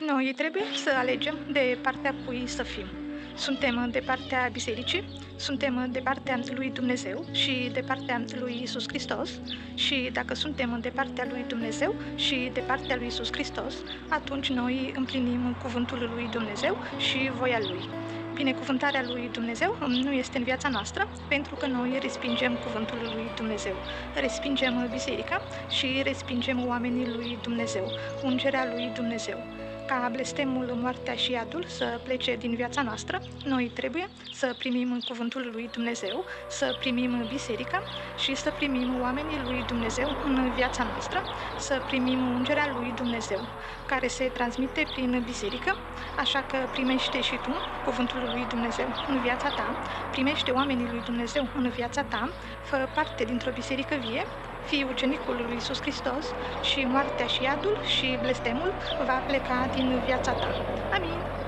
Noi trebuie să alegem de partea cui să fim. Suntem de partea bisericii, suntem de partea lui Dumnezeu și de partea lui Isus Hristos și dacă suntem de partea lui Dumnezeu și de partea lui Isus Hristos, atunci noi împlinim cuvântul lui Dumnezeu și voia lui. Binecuvântarea lui Dumnezeu nu este în viața noastră pentru că noi respingem cuvântul lui Dumnezeu. Respingem biserica și respingem oamenii lui Dumnezeu, ungerea lui Dumnezeu. Ca blestemul, moartea și iadul să plece din viața noastră, noi trebuie să primim cuvântul lui Dumnezeu, să primim biserica și să primim oamenii lui Dumnezeu în viața noastră, să primim ungerea lui Dumnezeu, care se transmite prin biserică, așa că primește și tu cuvântul lui Dumnezeu în viața ta, primește oamenii lui Dumnezeu în viața ta, fă parte dintr-o biserică vie, fii ucenicul lui Isus Hristos și moartea și iadul și blestemul va pleca din viața ta. Amin.